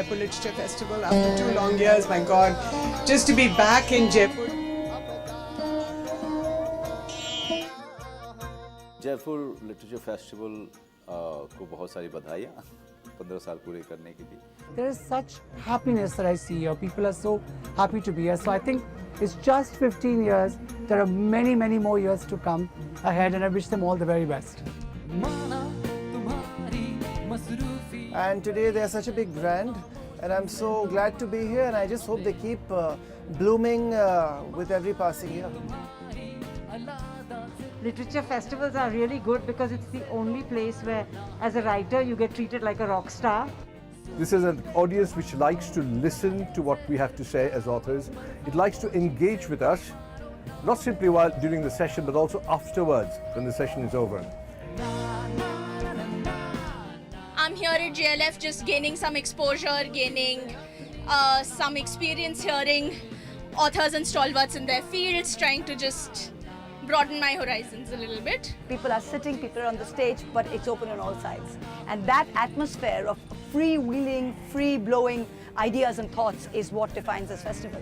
Jaipur Literature Festival after 2 long years. My God, just to be back in Jaipur. Jaipur literature festival को बहुत सारी बधाइयाँ 15 साल पूरे करने के लिए. There is such happiness that I see here. People are so happy to be here. So I think it's just 15 years. There are many, many more years to come ahead, and I wish them all the very best. And today they are such a big brand, and I'm so glad to be here, and I just hope they keep blooming with every passing year. Literature festivals are really good because it's the only place where, as a writer, you get treated like a rock star. This is an audience which likes to listen to what we have to say as authors. It likes to engage with us, not simply while during the session, but also afterwards when the session is over. I'm here at JLF just gaining some exposure, gaining some experience hearing authors and stalwarts in their fields, trying to just broaden my horizons a little bit. People are sitting, people are on the stage, but it's open on all sides. And that atmosphere of free-wheeling, free-blowing ideas and thoughts is what defines this festival.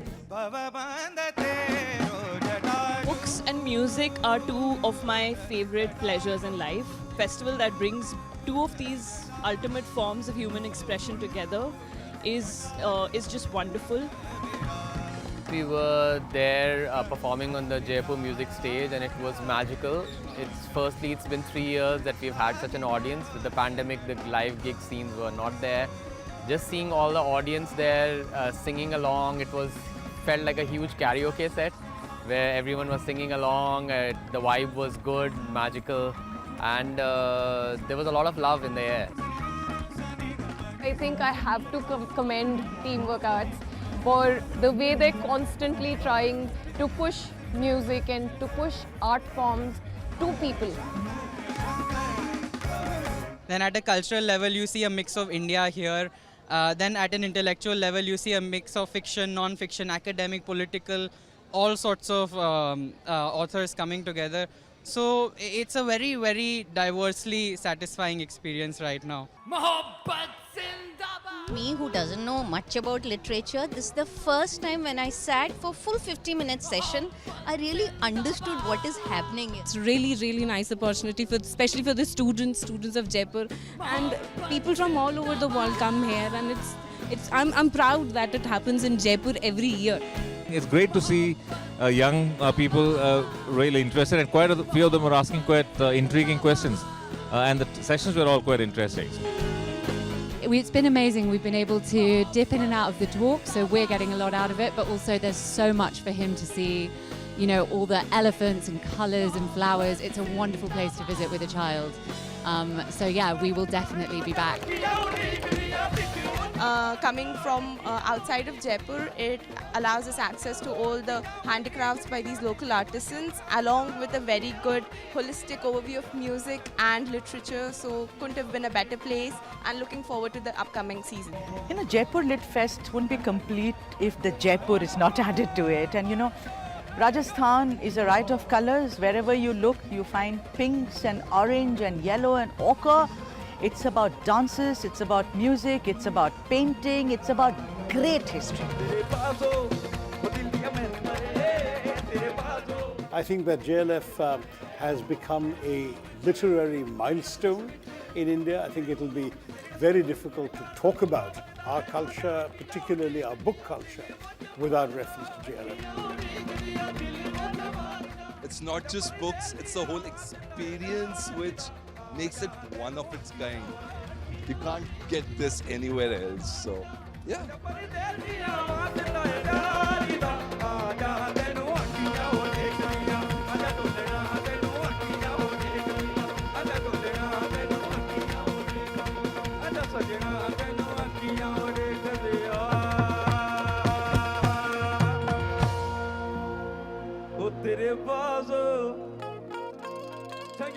Books and music are two of my favorite pleasures in life. Festival that brings two of these ultimate forms of human expression together is just wonderful. We were there performing on the Jaipur music stage, and it was magical. It's been 3 years that we've had such an audience. With the pandemic, the live gig scenes were not there. Just seeing all the audience there singing along, felt like a huge karaoke set where everyone was singing along. The vibe was good, magical, and there was a lot of love in the air. I think I have to commend Teamwork Arts for the way they're constantly trying to push music and to push art forms to people. Then at a cultural level, you see a mix of India here. Then at an intellectual level, you see a mix of fiction, non-fiction, academic, political, all sorts of authors coming together. So it's a very, very diversely satisfying experience right now. Me, who doesn't know much about literature, this is the first time when I sat for full 50-minute session, I really understood what is happening. It's really, really nice opportunity, especially for the students of Jaipur, and people from all over the world come here, and I'm proud that it happens in Jaipur every year. It's great to see young people really interested, and quite a few of them are asking quite intriguing questions, and the sessions were all quite interesting. It's been amazing. We've been able to dip in and out of the talk, so we're getting a lot out of it, but also there's so much for him to see, you know, all the elephants and colours and flowers. It's a wonderful place to visit with a child. So yeah, we will definitely be back. Coming from outside of Jaipur, it allows us access to all the handicrafts by these local artisans, along with a very good holistic overview of music and literature. So couldn't have been a better place, and looking forward to the upcoming season. You know, Jaipur Lit Fest wouldn't be complete if the Jaipur is not added to it. And you know, Rajasthan is a riot of colors. Wherever you look, you find pinks and orange and yellow and ochre. It's about dances, it's about music, it's about painting, it's about great history. I think that JLF has become a literary milestone in India. I think it will be very difficult to talk about our culture, particularly our book culture, without reference to JLF. It's not just books, it's the whole experience which makes it one of its kind. You can't get this anywhere else, so yeah.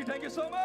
Thank you so much.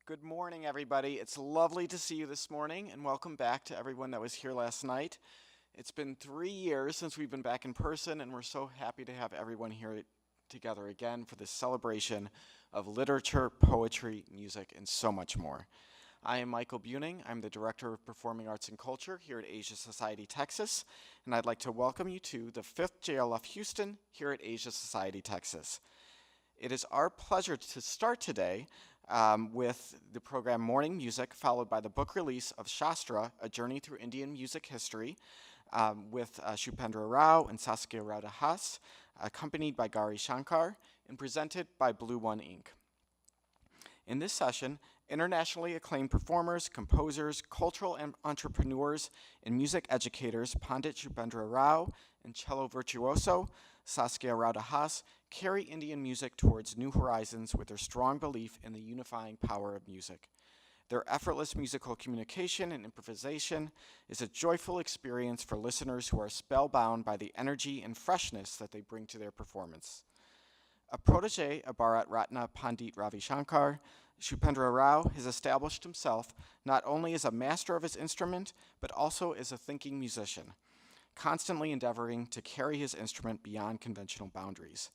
Good morning, everybody. It's lovely to see you this morning, and welcome back to everyone that was here last night. It's been 3 years since we've been back in person, and we're so happy to have everyone here together again for this celebration of literature, poetry, music, and so much more. I am Michael Buning. I'm the Director of Performing Arts and Culture here at Asia Society Texas, and I'd like to welcome you to the 5th JLF Houston here at Asia Society Texas. It is our pleasure to start today with the program Morning Music, followed by the book release of Shāstra, A Journey Through Indian Music History, with Shupendra Rao and Saskia Rauda-Haas, accompanied by Gauri Shankar, and presented by Blue One Inc. In this session, internationally acclaimed performers, composers, cultural entrepreneurs, and music educators Pandit Shupendra Rao and cello virtuoso Saskia Rauda-Haas carry Indian music towards new horizons with their strong belief in the unifying power of music. Their effortless musical communication and improvisation is a joyful experience for listeners who are spellbound by the energy and freshness that they bring to their performance. A protege of Bharat Ratna Pandit Ravi Shankar, Shupendra Rao has established himself not only as a master of his instrument, but also as a thinking musician, constantly endeavoring to carry his instrument beyond conventional boundaries,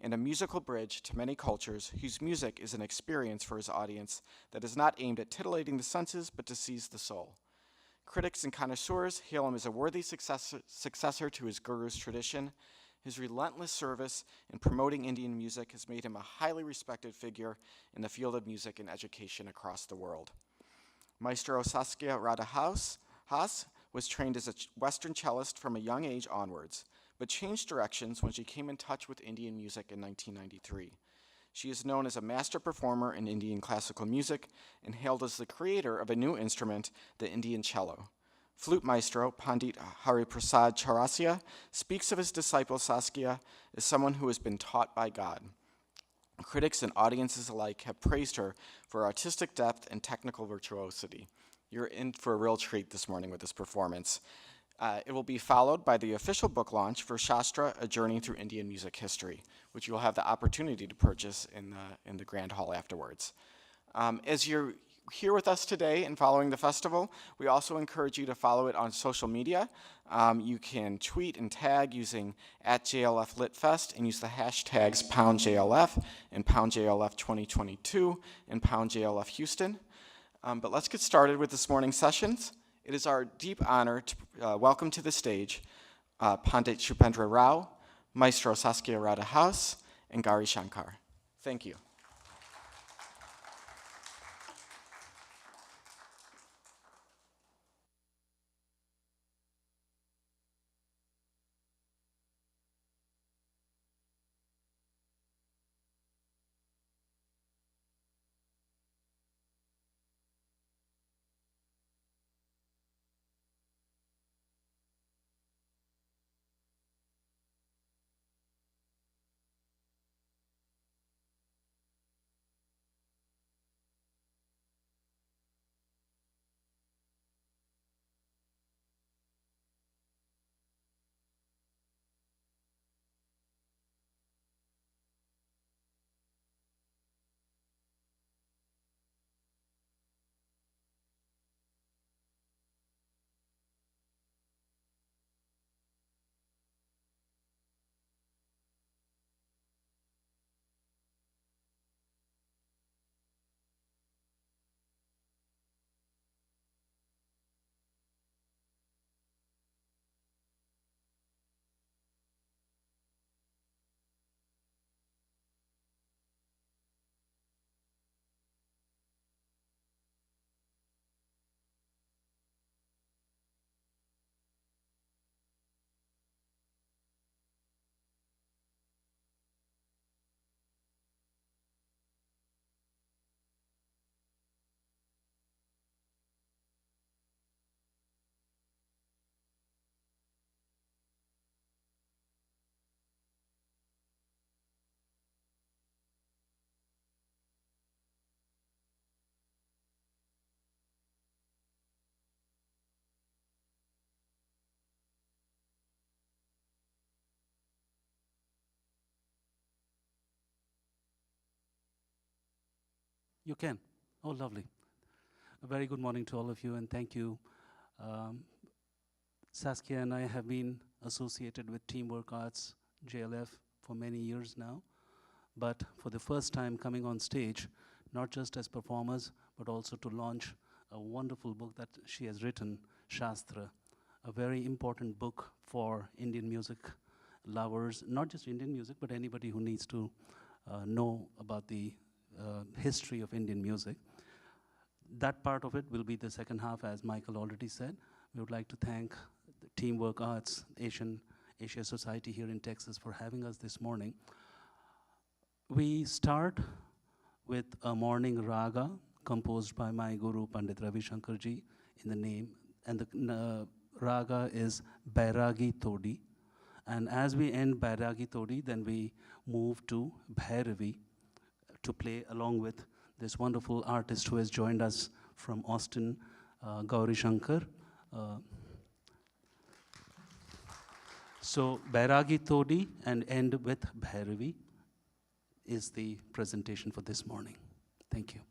and a musical bridge to many cultures whose music is an experience for his audience that is not aimed at titillating the senses, but to seize the soul. Critics and connoisseurs hail him as a worthy successor to his guru's tradition. His relentless service in promoting Indian music has made him a highly respected figure in the field of music and education across the world. Maestro Saskia Rauda-Haas was trained as a Western cellist from a young age onwards, but changed directions when she came in touch with Indian music in 1993. She is known as a master performer in Indian classical music and hailed as the creator of a new instrument, the Indian cello. Flute maestro Pandit Hariprasad Chaurasia speaks of his disciple Saskia as someone who has been taught by God. Critics and audiences alike have praised her for artistic depth and technical virtuosity. You're in for a real treat this morning with this performance. It will be followed by the official book launch for Shāstra, A Journey Through Indian Music History, which you'll have the opportunity to purchase in the Grand Hall afterwards. As you're here with us today and following the festival, we also encourage you to follow it on social media. You can tweet and tag using @JLFLitFest and use the hashtags #JLF and #JLF 2022 and #JLF Houston. But let's get started with this morning's sessions. It is our deep honor to welcome to the stage Pandit Shupendra Rao, Maestro Saskia Rauda-Haas, and Gauri Shankar. Thank you. You can. Oh, lovely. A very good morning to all of you, and thank you. Um, Saskia and I have been associated with Teamwork Arts, JLF, for many years now. But for the first time coming on stage, not just as performers, but also to launch a wonderful book that she has written, Shāstra, a very important book for Indian music lovers, not just Indian music, but anybody who needs to know about the history of Indian music. That part of it will be the second half, as Michael already said. We would like to thank the Teamwork Arts, Asia Society here in Texas for having us this morning. We start with a morning raga composed by my guru Pandit Ravi Shankarji in the name, and the raga is Bairagi Todi. And as we end Bairagi Todi, then we move to Bhairavi to play along with this wonderful artist who has joined us from Austin, Gauri Shankar. So Bairagi Todi and end with Bhairavi is the presentation for this morning. Thank you.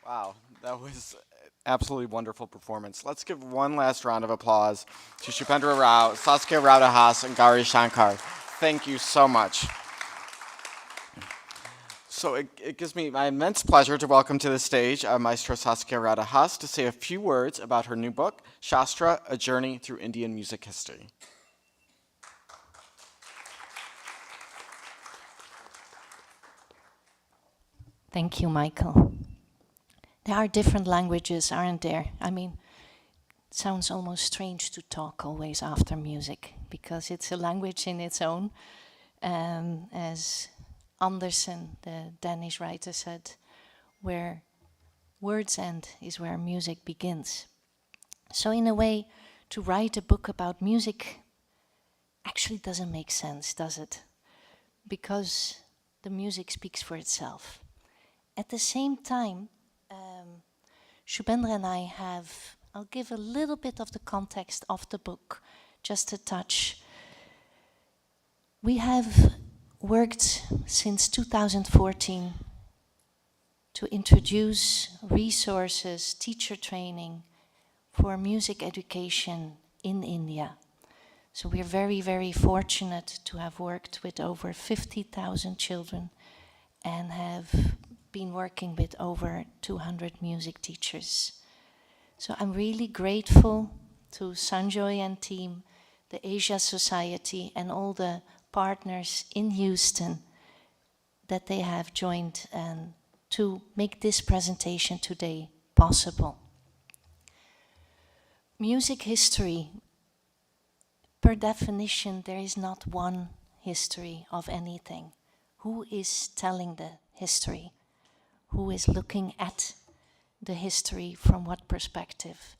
Wow, that was absolutely wonderful performance. Let's give one last round of applause to Shupendra Rao, Saskia Raudahas, and Gauri Shankar. Thank you so much. So it gives me my immense pleasure to welcome to the stage Maestro Saskia Raudahas to say a few words about her new book, Shāstra, A Journey Through Indian Music History. Thank you, Michael. There are different languages, aren't there? I mean, it sounds almost strange to talk always after music because it's a language in its own. As Andersen, the Danish writer, said, where words end is where music begins. So in a way, to write a book about music actually doesn't make sense, does it? Because the music speaks for itself. At the same time, Shubhendra and I I'll give a little bit of the context of the book, just a touch. We have worked since 2014 to introduce resources, teacher training for music education in India. So we're very, very fortunate to have worked with over 50,000 children and have been working with over 200 music teachers. So I'm really grateful to Sanjoy and team, the Asia Society, and all the partners in Houston that they have joined to make this presentation today possible. Music history, per definition, there is not one history of anything. Who is telling the history? Who is looking at the history from what perspective?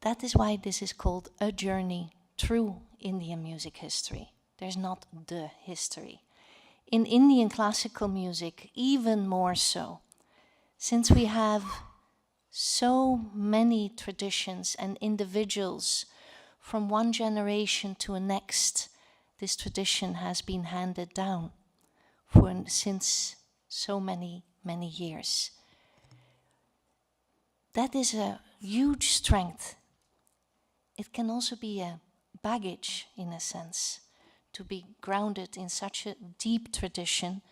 That is why this is called A Journey Through Indian Music History. There's not the history. In Indian classical music, even more so, since we have so many traditions and individuals from one generation to the next, this tradition has been handed down since so many years. That is a huge strength. It can also be a baggage, in a sense, to be grounded in such a deep tradition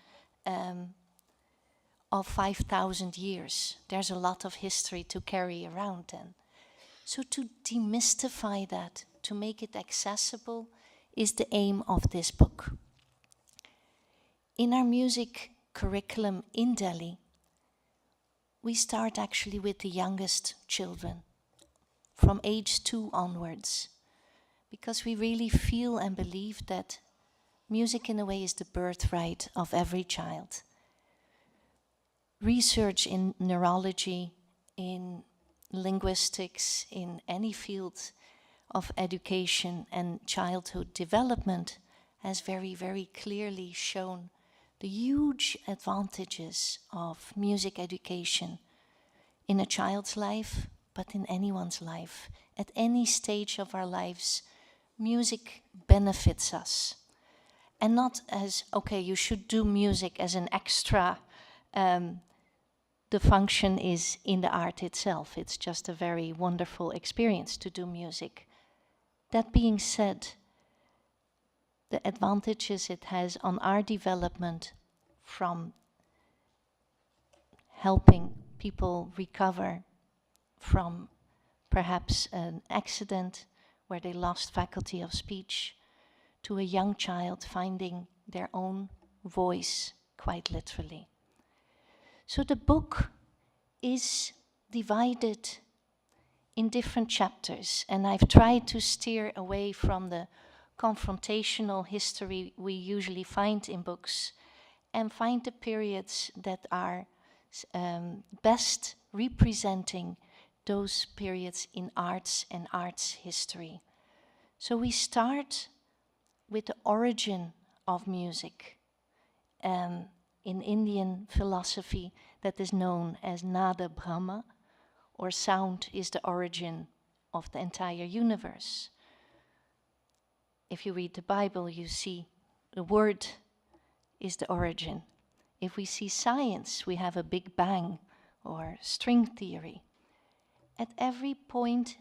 of 5,000 years. There's a lot of history to carry around then. So to demystify that, to make it accessible, is the aim of this book. In our music curriculum in Delhi, we start actually with the youngest children, from age 2 onwards, because we really feel and believe that music in a way is the birthright of every child. Research in neurology, in linguistics, in any field of education and childhood development has very, very clearly shown the huge advantages of music education in a child's life, but in anyone's life. At any stage of our lives, music benefits us. And not as, okay, you should do music as an extra. The function is in the art itself. It's just a very wonderful experience to do music. That being said, the advantages it has on our development from helping people recover from perhaps an accident where they lost faculty of speech, to a young child finding their own voice, quite literally. So the book is divided in different chapters, and I've tried to steer away from the confrontational history we usually find in books and find the periods that are best representing those periods in arts and arts history. So we start with the origin of music. In Indian philosophy, that is known as Nada Brahma, or sound is the origin of the entire universe. If you read the Bible, you see the word is the origin. If we see science, we have a Big Bang or string theory. At every point,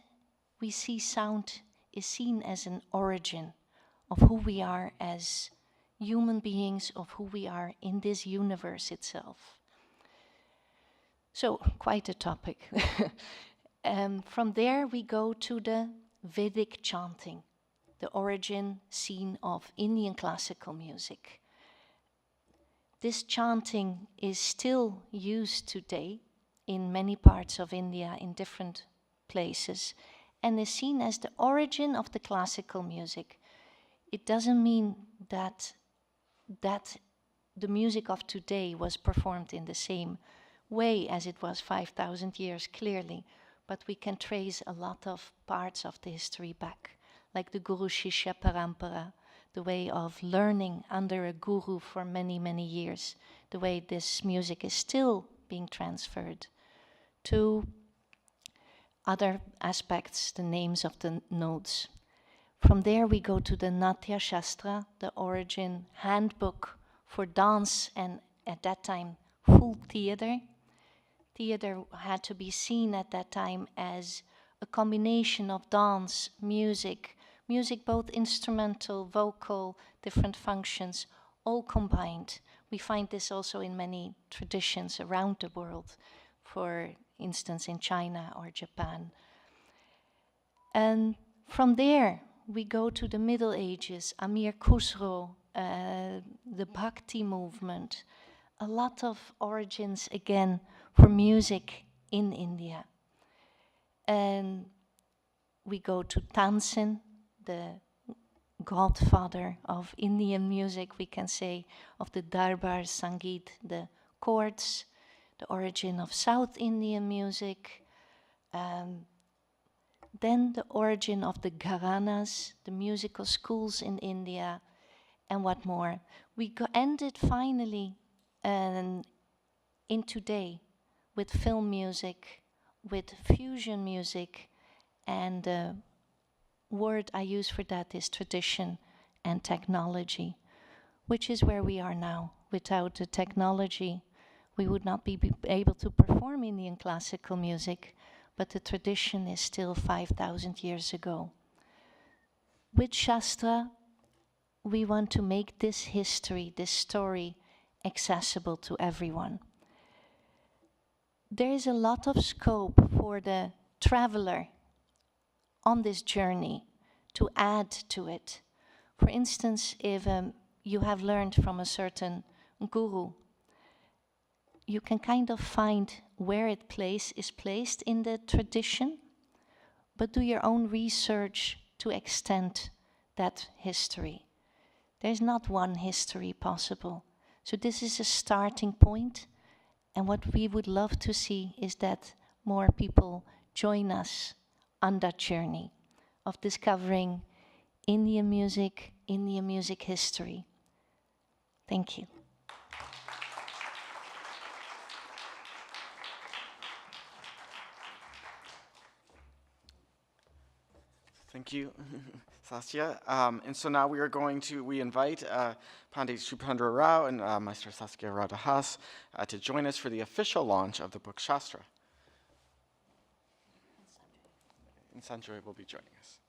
we see sound is seen as an origin of who we are as human beings, of who we are in this universe itself. So, quite a topic. From there, we go to the Vedic chanting, the origin scene of Indian classical music. This chanting is still used today in many parts of India, in different places, and is seen as the origin of the classical music. It doesn't mean that the music of today was performed in the same way as it was 5,000 years, clearly, but we can trace a lot of parts of the history back, like the Guru Shishya Parampara, the way of learning under a guru for many, many years, the way this music is still being transferred to other aspects, the names of the notes. From there we go to the Natya Shāstra, the origin handbook for dance, and at that time full theater. Theater had to be seen at that time as a combination of dance, music both instrumental, vocal, different functions, all combined. We find this also in many traditions around the world, for instance in China or Japan. And from there we go to the Middle Ages, Amir Khusro, the Bhakti movement, a lot of origins again for music in India. And we go to Tansen, the godfather of Indian music, we can say, of the Darbar Sangeet, the chords, the origin of South Indian music, then the origin of the gharanas, the musical schools in India, and what more. We ended finally in today with film music, with fusion music, and the word I use for that is tradition and technology, which is where we are now. Without the technology, we would not be able to perform Indian classical music, but the tradition is still 5,000 years ago. With Shāstra, we want to make this history, this story, accessible to everyone. There is a lot of scope for the traveler on this journey to add to it. For instance, if you have learned from a certain guru, you can kind of find where it is placed in the tradition, but do your own research to extend that history. There's not one history possible. So this is a starting point, and what we would love to see is that more people join us on that journey of discovering Indian music history. Thank you. Thank you, Saskia. And so now we invite Pandit Shubhendra Rao and Master Saskia Radhahas to join us for the official launch of the book Shāstra. And Sanjoy will be joining us.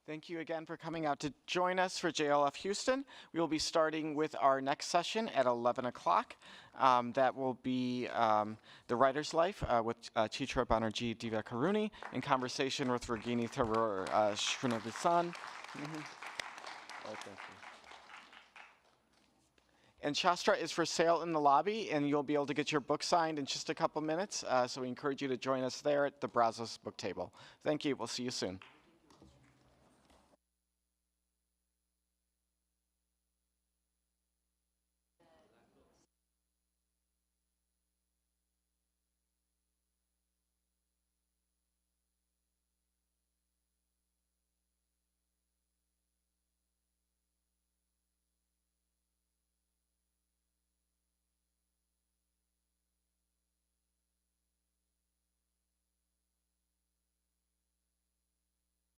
Thank you again for coming out to join us for JLF Houston. We will be starting with our next session at 11 o'clock. That will be The Writer's Life with Chitra Banerjee Divakaruni in conversation with Ragini Tharoor Srinivasan. And Shāstra is for sale in the lobby, and you'll be able to get your book signed in just a couple minutes. So we encourage you to join us there at the Brazos book table. Thank you. We'll see you soon.